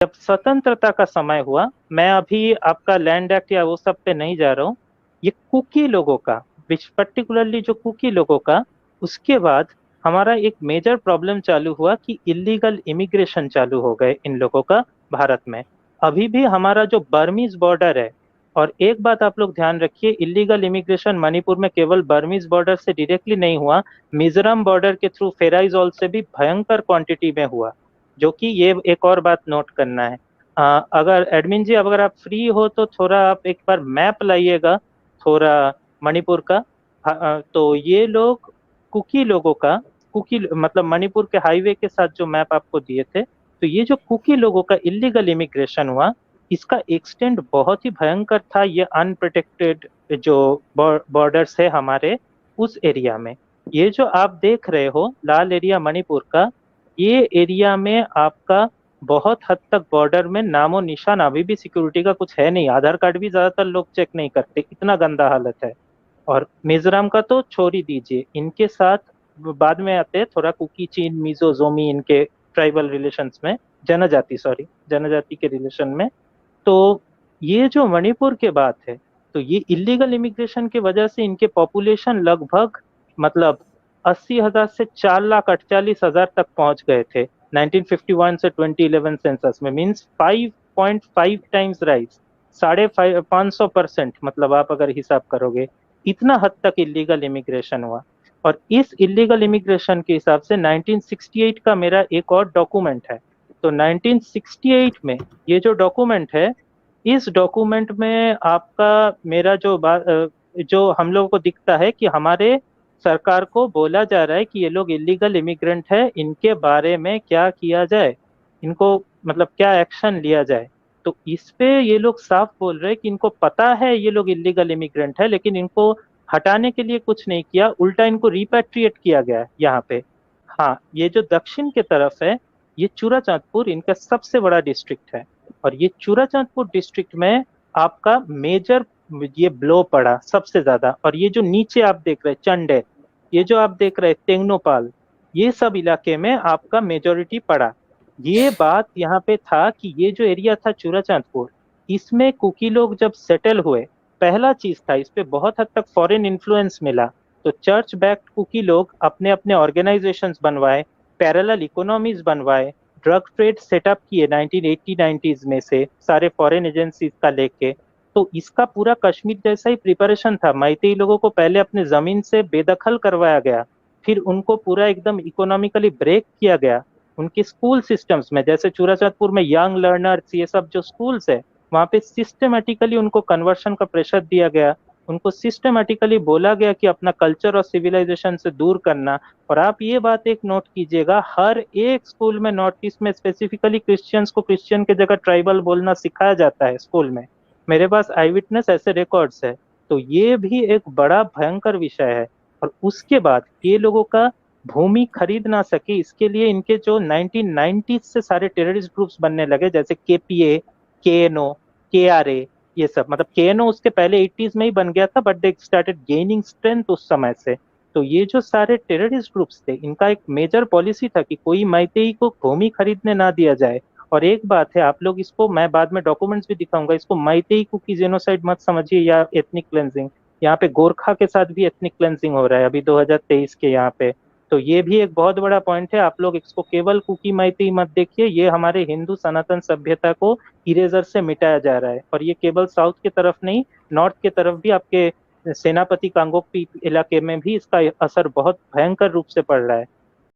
जब स्वतंत्रता का समय हुआ, मैं अभी आपका लैंड एक्ट या वो सब पे नहीं जा रहा हूँ, ये कुकी लोगों का, पर्टिकुलरली जो कुकी लोगों का, उसके बाद हमारा एक मेजर प्रॉब्लम चालू हुआ कि इलीगल इमिग्रेशन चालू हो गए इन लोगों का भारत में। अभी भी हमारा जो बर्मीज बॉर्डर है, और एक बात आप लोग ध्यान रखिए, इलीगल इमिग्रेशन मणिपुर में केवल बर्मीज बॉर्डर से डायरेक्टली नहीं हुआ, मिजोरम बॉर्डर के थ्रू फेराइजॉल से भी भयंकर क्वांटिटी में हुआ। जो कि ये एक और बात नोट करना है। अगर एडमिन जी, अगर आप फ्री हो तो थोड़ा आप एक बार मैप लाइएगा, थोड़ा मणिपुर का। तो ये लोग कुकी लोगों का, कुकी मतलब मणिपुर के हाईवे के साथ जो मैप आपको दिए थे, तो ये जो कुकी लोगों का इलीगल इमिग्रेशन हुआ, इसका एक्सटेंड बहुत ही भयंकर था। ये अनप्रोटेक्टेड जो बॉर्डर्स है हमारे, उस एरिया में, ये जो आप देख रहे हो लाल एरिया मणिपुर का, ये एरिया में आपका बहुत हद तक बॉर्डर में नामो निशान अभी भी सिक्योरिटी का कुछ है नहीं। आधार कार्ड भी ज्यादातर लोग चेक नहीं करते, इतना गंदा हालत है। और मिजोरम का तो छोड़ ही दीजिए, इनके साथ बाद में आते हैं थोड़ा कुकी चीन मिजो जोमी, इनके ट्राइबल रिलेशंस में, जनजाति, सॉरी, जनजाति के रिलेशन में। तो ये जो मणिपुर के बात है, तो ये इलीगल इमिग्रेशन की वजह से इनके पॉपुलेशन लगभग, मतलब 80,000 से 4,48,000 तक पहुंच गए थे 1951 से 2011 सेंसस में। मींस 5.5 टाइम्स राइज, 550%, मतलब आप अगर हिसाब करोगे, इतना हद तक इलीगल इमिग्रेशन हुआ। और इस इलीगल इमिग्रेशन के हिसाब से 1968 का मेरा एक और डॉक्यूमेंट है। तो 1968 में ये जो डॉक्यूमेंट है, इस डॉक्यूमेंट में आपका मेरा जो हम लोगों को दिखता है कि हमारे सरकार को बोला जा रहा है कि ये लोग इलीगल इमिग्रेंट है, इनके बारे में क्या किया जाए, इनको मतलब क्या एक्शन लिया जाए। तो इस पे ये लोग साफ बोल रहे हैं कि इनको पता है ये लोग इलीगल इमिग्रेंट है, लेकिन इनको हटाने के लिए कुछ नहीं किया, उल्टा इनको रिपेट्रिएट किया गया है यहाँ पे। हाँ, ये जो दक्षिण के तरफ है, ये चूराचांदपुर इनका सबसे बड़ा डिस्ट्रिक्ट है। और ये चूराचांदपुर डिस्ट्रिक्ट में आपका मेजर ये ब्लो पड़ा सबसे ज्यादा। और ये जो नीचे आप देख रहे हैं चंडेल, ये जो आप देख रहे हैं तेंगनोपाल, ये सब इलाके में आपका मेजोरिटी पड़ा। ये बात यहाँ पे था कि ये जो एरिया था चूराचांदपुर, इसमें कुकी लोग जब सेटल हुए, पहला चीज था, इस पे बहुत हद तक फॉरेन इन्फ्लुएंस मिला। तो चर्च बैक्ड कुकी लोग अपने अपने ऑर्गेनाइजेशंस बनवाए, पैरेलल इकोनॉमीज बनवाए, ड्रग ट्रेड सेटअप किए 1980 90s में से सारे फॉरेन एजेंसीज का लेके। तो इसका पूरा कश्मीर जैसा ही प्रिपरेशन था। मैतेई लोगों को पहले अपने जमीन से बेदखल करवाया गया, फिर उनको पूरा एकदम इकोनॉमिकली ब्रेक किया गया। उनके स्कूल सिस्टम्स में, जैसे चूराचांदपुर में यंग लर्नर्स, ये सब जो स्कूल्स है, वहाँ पे सिस्टमेटिकली उनको कन्वर्शन का प्रेशर दिया गया। उनको सिस्टमेटिकली बोला गया कि अपना कल्चर और सिविलाइजेशन से दूर करना। और आप ये बात एक नोट कीजिएगा, हर एक स्कूल में नॉर्थ ईस्ट में स्पेसिफिकली क्रिश्चियंस को क्रिश्चियन की जगह ट्राइबल बोलना सिखाया जाता है स्कूल में। मेरे पास आई विटनेस ऐसे रिकॉर्ड्स है। तो ये भी एक बड़ा भयंकर विषय है। और उसके बाद ये लोगों का भूमि खरीद ना सके, इसके लिए इनके जो 1990 से सारे टेररिस्ट ग्रुप्स बनने लगे, जैसे केपीए, केएनओ, केआरए, ये सब। मतलब केएनओ उसके पहले 80s में ही बन गया था, but they started gaining strength उस समय से। तो ये जो सारे टेररिस्ट ग्रुप्स थे, इनका एक मेजर पॉलिसी था कि कोई मैतेई को भूमि खरीदने ना दिया जाए। और एक बात है, आप लोग इसको, मैं बाद में डॉक्यूमेंट्स भी दिखाऊंगा, इसको मैतेई कुकी जेनोसाइड मत समझिए या एथनिक क्लेंजिंग। यहाँ पे गोरखा के साथ भी एथनिक क्लेंजिंग हो रहा है अभी 2023 के यहाँ पे। तो ये भी एक बहुत बड़ा पॉइंट है। आप लोग इसको केवल कुकी मैतेई मत देखिए, ये हमारे हिंदू सनातन सभ्यता को इरेजर से मिटाया जा रहा है। और ये केवल साउथ की तरफ नहीं, नॉर्थ की तरफ भी, आपके सेनापति कांगोकपी इलाके में भी इसका असर बहुत भयंकर रूप से पड़ रहा है।